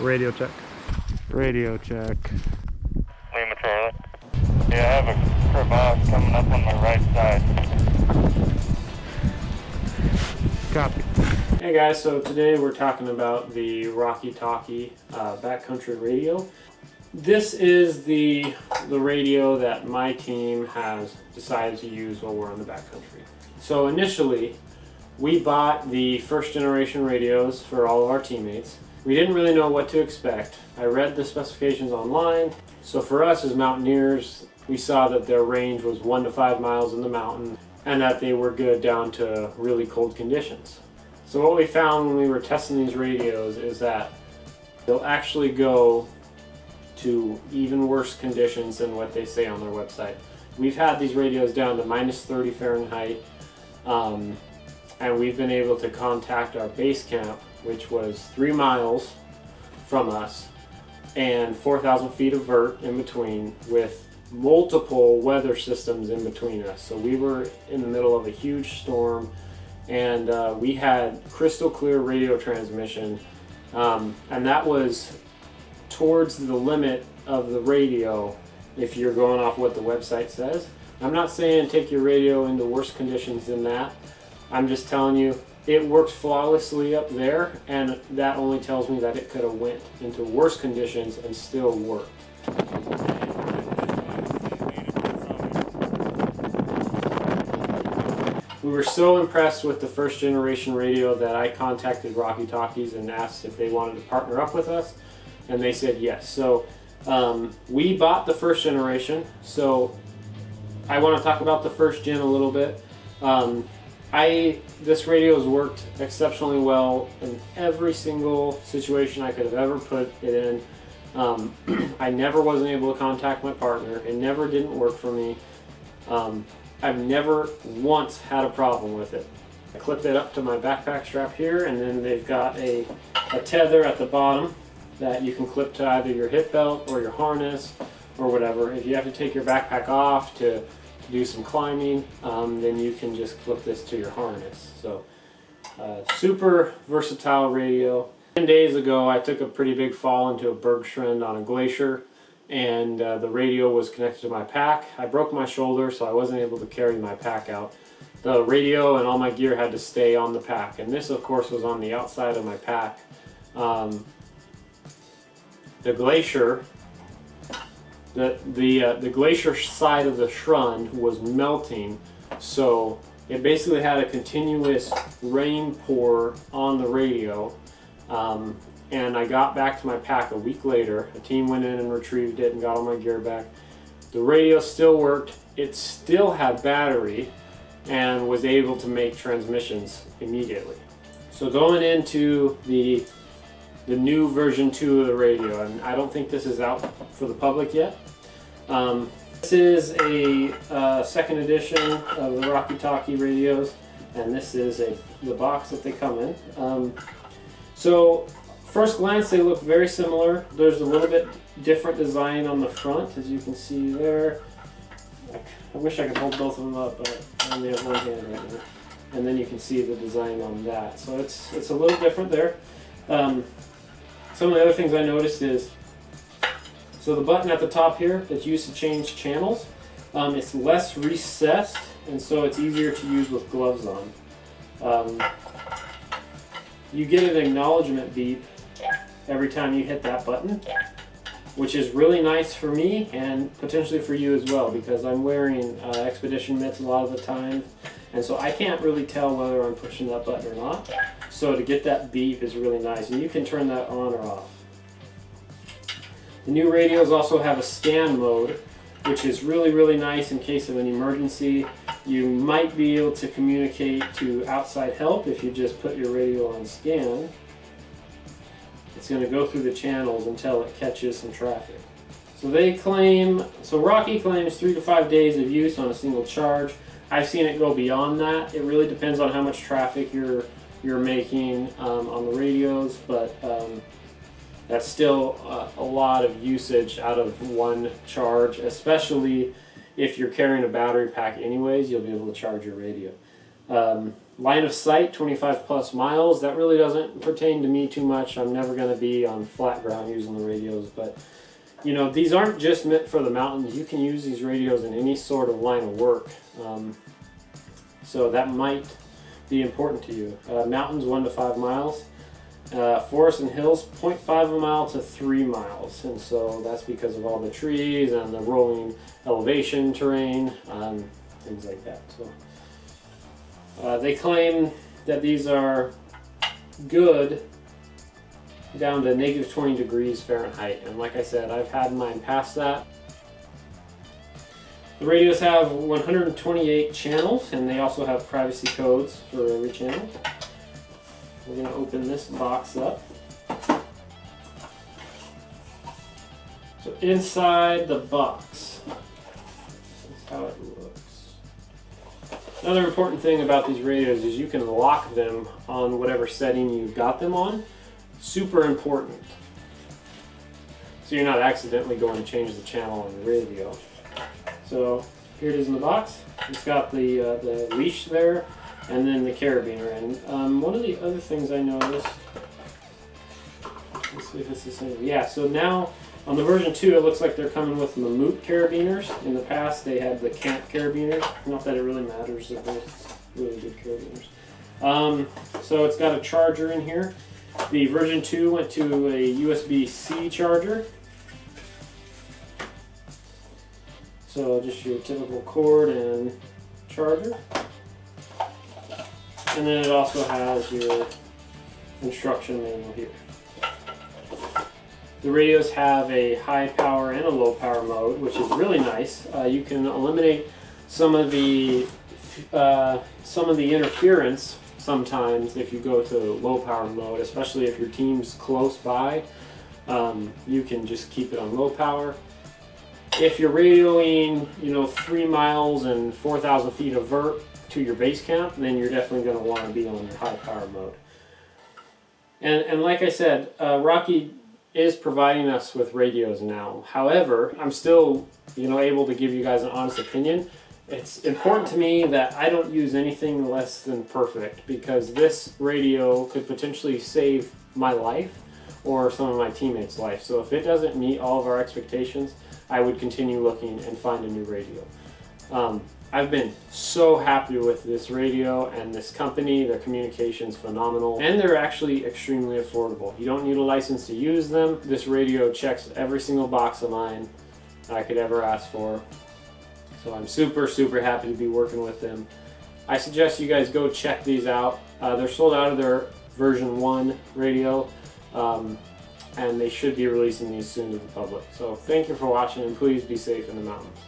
Radio check. Radio check. Lima Charlie. Yeah, I have a crevasse coming up on my right side. Copy. Hey guys, so today we're talking about the Rocky Talkie backcountry radio. This is the radio that my team has decided to use while we're on the backcountry. So initially, we bought the first generation radios for all of our teammates. We didn't really know what to expect. I read the specifications online. So for us as mountaineers, we saw that their range was 1 to 5 miles in the mountain and that they were good down to really cold conditions. So what we found when we were testing these radios is that they'll actually go to even worse conditions than what they say on their website. We've had these radios down to minus 30 Fahrenheit, and we've been able to contact our base camp, which was 3 miles from us and 4,000 feet of vert in between, with multiple weather systems in between us. So we were in the middle of a huge storm, and we had crystal clear radio transmission, and that was towards the limit of the radio if you're going off what the website says. I'm not saying take your radio into worse conditions than that. I'm just telling you it worked flawlessly up there, and that only tells me that it could have went into worse conditions and still worked. We were so impressed with the first generation radio that I contacted Rocky Talkies and asked if they wanted to partner up with us, and they said yes. So we bought the first generation, so I want to talk about the first gen a little bit. This radio has worked exceptionally well in every single situation I could have ever put it in. I never wasn't able to contact my partner. It never didn't work for me. I've never once had a problem with it. I clip it up to my backpack strap here, and then they've got a tether at the bottom that you can clip to either your hip belt or your harness or whatever. If you have to take your backpack off to do some climbing, then you can just clip this to your harness. So super versatile radio. 10 days ago I took a pretty big fall into a bergschrund on a glacier, and the radio was connected to my pack. I broke my shoulder, so I wasn't able to carry my pack out. The radio and all my gear had to stay on the pack, and this of course was on the outside of my pack. The glacier, the glacier side of the schrund was melting, so it basically had a continuous rain pour on the radio. And I got back to my pack a week later. A team went in and retrieved it and got all my gear back. The radio still worked. It still had battery and was able to make transmissions immediately. So going into the new version 2 of the radio, and I don't think this is out for the public yet. This is a second edition of the Rocky Talkie radios, and this is the box that they come in. So first glance they look very similar. There's a little bit different design on the front, as you can see there. I wish I could hold both of them up, but I only have one hand right now. And then you can see the design on that. So it's a little different there. Some of the other things I noticed is, so the button at the top here that's used to change channels, it's less recessed, and so it's easier to use with gloves on. You get an acknowledgement beep every time you hit that button, which is really nice for me and potentially for you as well, because I'm wearing expedition mitts a lot of the time, and so I can't really tell whether I'm pushing that button or not. So to get that beep is really nice, and you can turn that on or off. The new radios also have a scan mode, which is really nice in case of an emergency. You might be able to communicate to outside help if you just put your radio on scan. It's going to go through the channels until it catches some traffic. So Rocky claims 3 to 5 days of use on a single charge. I've seen it go beyond that. It really depends on how much traffic you're making on the radios, but that's still a lot of usage out of one charge, especially if you're carrying a battery pack anyways. You'll be able to charge your radio. Line of sight, 25 plus miles. That really doesn't pertain to me too much. I'm never going to be on flat ground using the radios, but you know, these aren't just meant for the mountains. You can use these radios in any sort of line of work. So that might be important to you. Mountains, 1 to 5 miles. Forests and hills, 0.5 a mile to 3 miles. And so that's because of all the trees and the rolling elevation terrain, things like that. So they claim that these are good down to negative 20 degrees Fahrenheit. And like I said, I've had mine past that. The radios have 128 channels, and they also have privacy codes for every channel. We're going to open this box up. So inside the box, this is how it looks. Another important thing about these radios is you can lock them on whatever setting you've got them on. Super important. So you're not accidentally going to change the channel on the radio. So here it is in the box. It's got the leash there, and then the carabiner. And one of the other things I noticed, let's see if it's the same. Yeah, so now on the version 2, it looks like they're coming with Mammut carabiners. In the past, they had the Camp carabiners. Not that it really matters, they're both really good carabiners. So it's got a charger in here. The version 2 went to a USB-C charger. So just your typical cord and charger. And then it also has your instruction manual here. The radios have a high power and a low power mode, which is really nice. You can eliminate some of the interference sometimes if you go to low power mode, especially if your team's close by. You can just keep it on low power. If you're radioing, 3 miles and 4,000 feet of vert to your base camp, then you're definitely going to want to be on your high power mode. And like I said, Rocky is providing us with radios now. However, I'm still, able to give you guys an honest opinion. It's important to me that I don't use anything less than perfect, because this radio could potentially save my life or some of my teammates' life. So if it doesn't meet all of our expectations, I would continue looking and find a new radio. I've been so happy with this radio and this company. Their communication's phenomenal, and they're actually extremely affordable. You don't need a license to use them. This radio checks every single box of mine I could ever ask for. So I'm super, super happy to be working with them. I suggest you guys go check these out. They're sold out of their version 1 radio, and they should be releasing these soon to the public. So thank you for watching, and please be safe in the mountains.